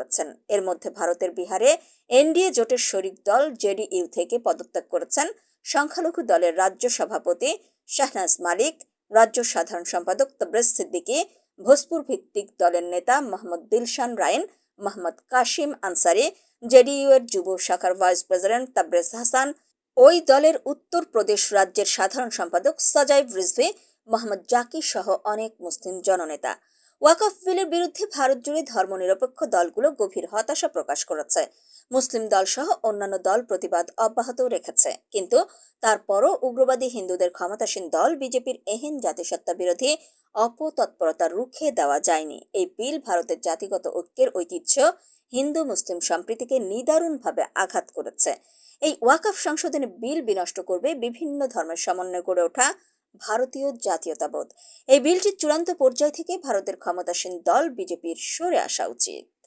করেছেন। এর মধ্যে ভারতের বিহারে এনডিএ জোটের শরিক দল জেডিইউ থেকে পদত্যাগ করেছেন সংখ্যালঘু দলের রাজ্য সভাপতি শাহনাজ মালিক, রাজ্য সাধারণ সম্পাদক তবরেজ সিদ্দিকী, ভোজপুর ভিত্তিক দলের নেতা মোহাম্মদ দিলশান রাইন, মোহাম্মদ কাশিম আনসারি, জেডিইউ এর যুব শাখার ভাইস প্রেসিডেন্ট তাবরেজ হাসান, ওই দলের উত্তর প্রদেশ রাজ্যের সাধারণ সম্পাদক সাজাইব রিজভি, মোহাম্মদ জাকি সহ অনেক মুসলিম জননেতা। ওয়াকফ বিলের বিরুদ্ধে ভারত জুড়ে ধর্মনিরপেক্ষ দলগুলো গভীর হতাশা প্রকাশ করেছে। মুসলিম দল সহ অন্যান্য দল প্রতিবাদ অব্যাহত রেখেছে, কিন্তু তারপরও উগ্রবাদী হিন্দুদের ক্ষমতাসীন দল বিজেপির এহেন জাতিসত্তা বিরোধী অপতৎপরতা রুখে দেওয়া যায়নি। এই বিল ভারতের জাতিগত ঐক্যের ঐতিহ্য, হিন্দু মুসলিম সম্প্রীতিকে নিদারুণভাবে আঘাত করেছে। এই ওয়াকফ সংশোধনী বিল বিনষ্ট করবে বিভিন্ন ধর্মের সমন্বয়ে গড়ে ওঠা ভারতীয় জাতীয়তাবোধ। এই বিলটির চূড়ান্ত পর্যায় থেকে ভারতের ক্ষমতাসীন দল বিজেপির সরে আসা উচিত।